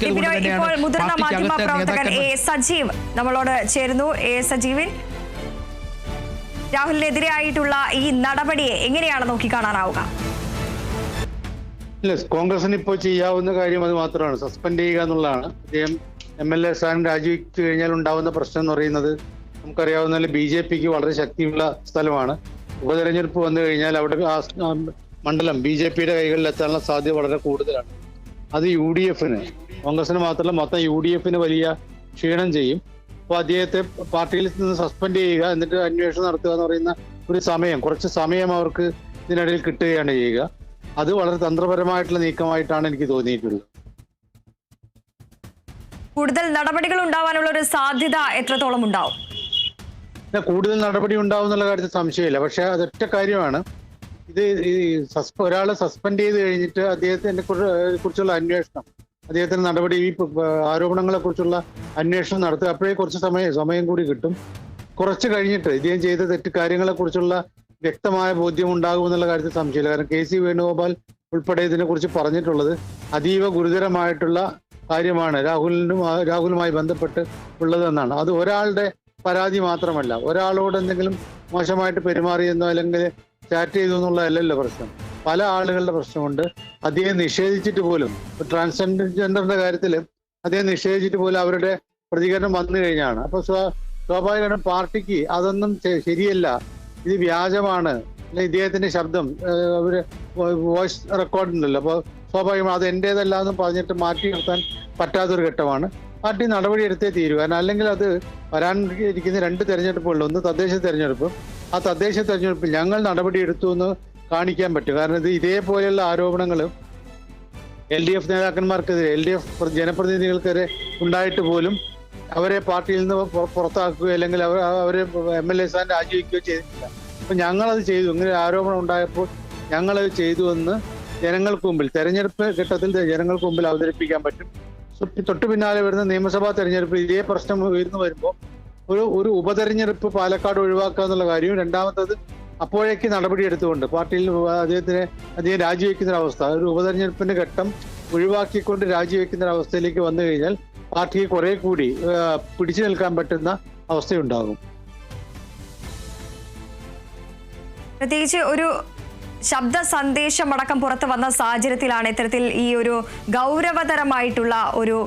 ഇപ്പോൾ മുതിർന്ന മാധ്യമ പ്രവർത്തകൻ എ സജീവ് നമ്മളോട് ചേരുന്നു. എ സജീവൻ, രാഹുലിനെതിരെയായിട്ടുള്ള ഈ നടപടിയെ എങ്ങനെയാണ് നോക്കിക്കാണാനാവുക? ഇല്ല, കോൺഗ്രസിന് ഇപ്പോൾ ചെയ്യാവുന്ന കാര്യം അത് മാത്രമാണ്, സസ്പെൻഡ് ചെയ്യുക എന്നുള്ളതാണ്. അദ്ദേഹം MLA സ്ഥാനം രാജിവെച്ചു കഴിഞ്ഞാൽ ഉണ്ടാവുന്ന പ്രശ്നം എന്ന് പറയുന്നത് നമുക്കറിയാവുന്ന BJPക്ക് വളരെ ശക്തിയുള്ള സ്ഥലമാണ്. ഉപതെരഞ്ഞെടുപ്പ് വന്നു കഴിഞ്ഞാൽ അവിടെ ആ മണ്ഡലം BJPയുടെ കൈകളിൽ എത്താനുള്ള സാധ്യത വളരെ കൂടുതലാണ്. അത് UDFന്, കോൺഗ്രസിന് മാത്രമല്ല മൊത്തം UDFന് വലിയ ക്ഷീണം ചെയ്യും. അപ്പോൾ അദ്ദേഹത്തെ പാർട്ടിയിൽ നിന്ന് സസ്പെൻഡ് ചെയ്യുക, എന്നിട്ട് അന്വേഷണം നടത്തുക എന്ന് പറയുന്ന ഒരു സമയം, കുറച്ച് സമയം അവർക്ക് ഇതിനിടയിൽ കിട്ടുകയാണ് ചെയ്യുക. അത് വളരെ തന്ത്രപരമായിട്ടുള്ള നീക്കമായിട്ടാണ് എനിക്ക് തോന്നിയിട്ടുള്ളത്. കൂടുതൽ നടപടികൾ ഉണ്ടാവാനുള്ള ഒരു സാധ്യത എത്രത്തോളം ഉണ്ടാവും? കൂടുതൽ നടപടി ഉണ്ടാവും എന്നുള്ള കാര്യത്തിൽ സംശയമില്ല. പക്ഷെ അതൊറ്റ കാര്യമാണ്, ഇത് ഈ ഒരാളെ സസ്പെൻഡ് ചെയ്ത് കഴിഞ്ഞിട്ട് അദ്ദേഹത്തിനെ കുറിച്ചുള്ള അന്വേഷണം, അദ്ദേഹത്തിന് നടപടി, ഈ ആരോപണങ്ങളെ കുറിച്ചുള്ള അന്വേഷണം നടത്തുക, അപ്പോഴേ കുറച്ച് സമയം കൂടി കിട്ടും. കുറച്ച് കഴിഞ്ഞിട്ട് ഇദ്ദേഹം ചെയ്ത തെറ്റ് കാര്യങ്ങളെ കുറിച്ചുള്ള വ്യക്തമായ ബോധ്യം ഉണ്ടാകും എന്നുള്ള കാര്യത്തിൽ സംശയമില്ല. കാരണം KC വേണുഗോപാൽ ഉൾപ്പെടെ ഇതിനെക്കുറിച്ച് പറഞ്ഞിട്ടുള്ളത് അതീവ ഗുരുതരമായിട്ടുള്ള കാര്യമാണ് രാഹുലുമായി ബന്ധപ്പെട്ട് ഉള്ളതെന്നാണ്. അത് ഒരാളുടെ പരാതി മാത്രമല്ല, ഒരാളോട് എന്തെങ്കിലും മോശമായിട്ട് പെരുമാറിയെന്നോ അല്ലെങ്കിൽ ചാറ്റ് ചെയ്തു എന്നുള്ളതല്ലല്ലോ പ്രശ്നം. പല ആളുകളുടെ പ്രശ്നമുണ്ട്. അദ്ദേഹം നിഷേധിച്ചിട്ട് പോലും, ട്രാൻസ്ജെൻഡറിന്റെ കാര്യത്തിൽ അദ്ദേഹം നിഷേധിച്ചിട്ട് പോലും അവരുടെ പ്രതികരണം വന്നു കഴിഞ്ഞാണ്. അപ്പൊ സ്വാഭാവികമായിട്ടും പാർട്ടിക്ക് അതൊന്നും ശരിയല്ല, ഇത് വ്യാജമാണ്, അല്ലെ ഇദ്ദേഹത്തിന്റെ ശബ്ദം അവര് വോയിസ് റെക്കോർഡ് ഉണ്ടല്ലോ, അപ്പോൾ സ്വാഭാവികമായി അത് എന്റേതല്ല എന്ന് പറഞ്ഞിട്ട് മാറ്റി നിർത്താൻ പറ്റാത്തൊരു ഘട്ടമാണ്. പാർട്ടി നടപടി എടുത്തേ തീരൂ. കാരണം അല്ലെങ്കിൽ അത് വരാനിരിക്കുന്ന 2 തെരഞ്ഞെടുപ്പുകളിൽ, ഒന്ന് തദ്ദേശ തെരഞ്ഞെടുപ്പ്, ആ തദ്ദേശ തെരഞ്ഞെടുപ്പിൽ ഞങ്ങൾ നടപടി എടുത്തു എന്ന് കാണിക്കാൻ പറ്റും. കാരണം ഇത് ഇതേപോലെയുള്ള ആരോപണങ്ങൾ LDF നേതാക്കന്മാർക്കെതിരെ, LDF ജനപ്രതിനിധികൾക്കെതിരെ ഉണ്ടായിട്ട് പോലും അവരെ പാർട്ടിയിൽ നിന്ന് പുറത്താക്കുകയോ അല്ലെങ്കിൽ അവരെ MLA സ്ഥാനം രാജിവെക്കുകയോ ചെയ്തിട്ടില്ല. അപ്പൊ ഞങ്ങളത് ചെയ്തു, ഇങ്ങനെ ആരോപണം ഉണ്ടായപ്പോൾ ഞങ്ങളത് ചെയ്തു എന്ന് ജനങ്ങൾക്ക് മുമ്പിൽ, തെരഞ്ഞെടുപ്പ് ഘട്ടത്തിൽ ജനങ്ങൾക്ക് മുമ്പിൽ അവതരിപ്പിക്കാൻ പറ്റും. തൊട്ടു പിന്നാലെ വരുന്ന നിയമസഭാ തെരഞ്ഞെടുപ്പ് ഇതേ പ്രശ്നം ഉയർന്നു വരുമ്പോൾ ഒരു ഉപതെരഞ്ഞെടുപ്പ് പാലക്കാട് ഒഴിവാക്കുക എന്നുള്ള കാര്യവും, രണ്ടാമത്തത് അപ്പോഴേക്ക് നടപടി എടുത്തുകൊണ്ട് പാർട്ടിയിൽ അദ്ദേഹം രാജിവെക്കുന്ന ഒരവസ്ഥ, ഒരു ഉപതെരഞ്ഞെടുപ്പിന്റെ ഘട്ടം ഒഴിവാക്കിക്കൊണ്ട് രാജിവെക്കുന്ന ഒരവസ്ഥയിലേക്ക് വന്നു കഴിഞ്ഞാൽ പാർട്ടിക്ക് കുറെ കൂടി പിടിച്ചു നിൽക്കാൻ പറ്റുന്ന അവസ്ഥയുണ്ടാകും. പ്രത്യേകിച്ച് ഒരു ശബ്ദ സന്ദേശം അടക്കം പുറത്തു വന്ന സാഹചര്യത്തിലാണ് ഇത്തരത്തിൽ ഈ ഒരു ഗൗരവതരമായിട്ടുള്ള ഒരു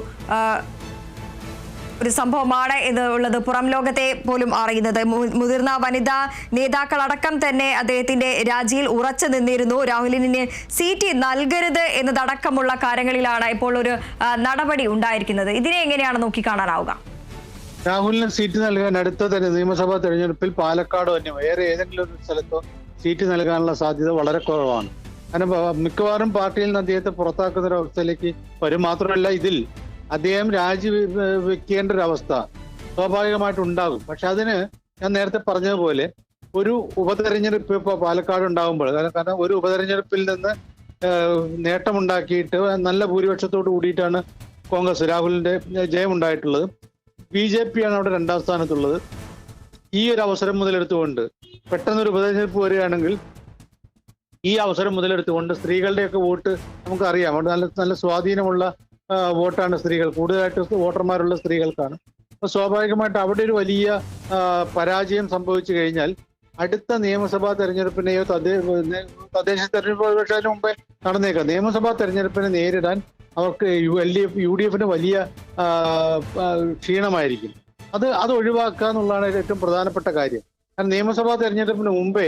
സംഭവമാണ് എന്നുള്ളത് പുറം ലോകത്തെ പോലും അറിയുന്നത്. മുതിർന്ന വനിതാ നേതാക്കളടക്കം തന്നെ അദ്ദേഹത്തിന്റെ രാജിയിൽ ഉറച്ചു നിന്നിരുന്നു. രാഹുലിന് സീറ്റ് നൽകരുത് എന്നതടക്കമുള്ള കാര്യങ്ങളിലാണ് ഇപ്പോൾ ഒരു നടപടി ഉണ്ടായിരിക്കുന്നത്. ഇതിനെ എങ്ങനെയാണ് നോക്കിക്കാണാനാവുക? രാഹുലിന് സീറ്റ് നൽകാൻ അടുത്ത നിയമസഭാ തെരഞ്ഞെടുപ്പിൽ പാലക്കാടോ വേറെ ഏതെങ്കിലും ഒരു സ്ഥലത്തോ സീറ്റ് നൽകാനുള്ള സാധ്യത വളരെ കുറവാണ്. കാരണം മിക്കവാറും പാർട്ടിയിൽ നിന്ന് അദ്ദേഹത്തെ പുറത്താക്കുന്ന ഒരു അവസ്ഥയിലേക്ക് വരും. മാത്രമല്ല, ഇതിൽ അദ്ദേഹം രാജിവെക്കേണ്ട ഒരു അവസ്ഥ സ്വാഭാവികമായിട്ട് ഉണ്ടാകും. പക്ഷെ അതിന് ഞാൻ നേരത്തെ പറഞ്ഞതുപോലെ ഒരു ഉപതെരഞ്ഞെടുപ്പ് ഇപ്പോൾ പാലക്കാട് ഉണ്ടാകുമ്പോൾ, കാരണം ഒരു ഉപതെരഞ്ഞെടുപ്പിൽ നിന്ന് നേട്ടമുണ്ടാക്കിയിട്ട് നല്ല ഭൂരിപക്ഷത്തോട് കൂടിയിട്ടാണ് കോൺഗ്രസ്, രാഹുലിന്റെ ജയമുണ്ടായിട്ടുള്ളത്. BJP ആണ് അവിടെ 2ാം സ്ഥാനത്തുള്ളത്. ഈ ഒരു അവസരം മുതലെടുത്തുകൊണ്ട് പെട്ടെന്നൊരു ഉപതെരഞ്ഞെടുപ്പ് വരികയാണെങ്കിൽ ഈ അവസരം മുതലെടുത്തുകൊണ്ട് സ്ത്രീകളുടെയൊക്കെ വോട്ട് നമുക്കറിയാം, അവിടെ നല്ല സ്വാധീനമുള്ള വോട്ടാണ് സ്ത്രീകൾ, കൂടുതലായിട്ട് വോട്ടർമാരുള്ള സ്ത്രീകൾക്കാണ്. അപ്പോൾ സ്വാഭാവികമായിട്ട് അവിടെ ഒരു വലിയ പരാജയം സംഭവിച്ചു കഴിഞ്ഞാൽ അടുത്ത നിയമസഭാ തെരഞ്ഞെടുപ്പിനെയോ തദ്ദേശ തെരഞ്ഞെടുപ്പ് പക്ഷേ അതിന് മുമ്പേ നടന്നേക്കാം, നിയമസഭാ തെരഞ്ഞെടുപ്പിനെ നേരിടാൻ അവർക്ക് UDFന് വലിയ ക്ഷീണമായിരിക്കും. അത് ഒഴിവാക്കുക എന്നുള്ളതാണ് ഏറ്റവും പ്രധാനപ്പെട്ട കാര്യം. കാരണം നിയമസഭാ തെരഞ്ഞെടുപ്പിന് മുമ്പേ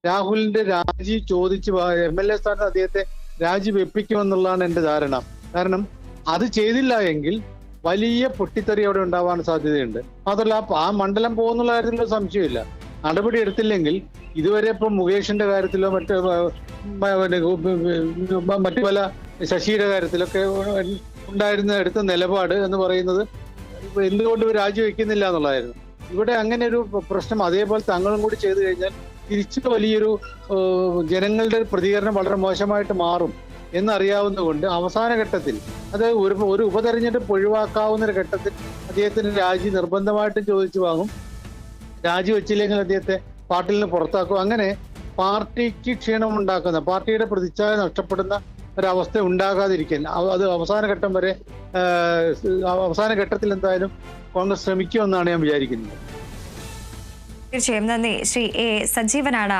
രാഹുലിന്റെ രാജി ചോദിച്ച് MLA സ്ഥാനത്ത് അദ്ദേഹത്തെ രാജിവെപ്പിക്കുമെന്നുള്ളതാണ് എൻ്റെ ധാരണ. കാരണം അത് ചെയ്തില്ല എങ്കിൽ വലിയ പൊട്ടിത്തെറി അവിടെ ഉണ്ടാവാൻ സാധ്യതയുണ്ട്. മാത്രമല്ല, ആ മണ്ഡലം പോകുന്നുള്ള കാര്യത്തിലുള്ള സംശയമില്ല. നടപടി എടുത്തില്ലെങ്കിൽ ഇതുവരെ ഇപ്പം മുകേഷിന്റെ കാര്യത്തിലോ മറ്റു പല ശശിയുടെ കാര്യത്തിലൊക്കെ എടുത്ത നിലപാട് എന്ന് പറയുന്നത് എന്തുകൊണ്ട് രാജിവെക്കുന്നില്ല എന്നുള്ളതായിരുന്നു. ഇവിടെ അങ്ങനെ ഒരു പ്രശ്നം അതേപോലെ തങ്ങളും കൂടി ചെയ്തു കഴിഞ്ഞാൽ തിരിച്ചു വലിയൊരു ജനങ്ങളുടെ പ്രതികരണം വളരെ മോശമായിട്ട് മാറും എന്നറിയാവുന്നതുകൊണ്ട് അവസാന ഘട്ടത്തിൽ, അത് ഒരു ഉപതെരഞ്ഞെടുപ്പ് ഒഴിവാക്കാവുന്ന ഒരു ഘട്ടത്തിൽ അദ്ദേഹത്തിന് രാജി നിർബന്ധമായിട്ടും ചോദിച്ചു വാങ്ങും. രാജിവെച്ചില്ലെങ്കിൽ അദ്ദേഹത്തെ പാർട്ടിയിൽ നിന്ന് പുറത്താക്കും. അങ്ങനെ പാർട്ടിക്ക് ക്ഷീണമുണ്ടാക്കുന്ന, പാർട്ടിയുടെ പ്രതിച്ഛായ നഷ്ടപ്പെടുന്ന ഒരവസ്ഥ ഉണ്ടാകാതിരിക്കാൻ അത് അവസാന ഘട്ടം വരെ അവസാന ഘട്ടത്തിൽ എന്തായാലും കോൺഗ്രസ് ശ്രമിക്കുമെന്നാണ് ഞാൻ വിചാരിക്കുന്നത്. തീർച്ചയായും നന്ദി. ശ്രീ എ സജീവനാണ്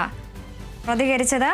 പ്രതികരിച്ചത്.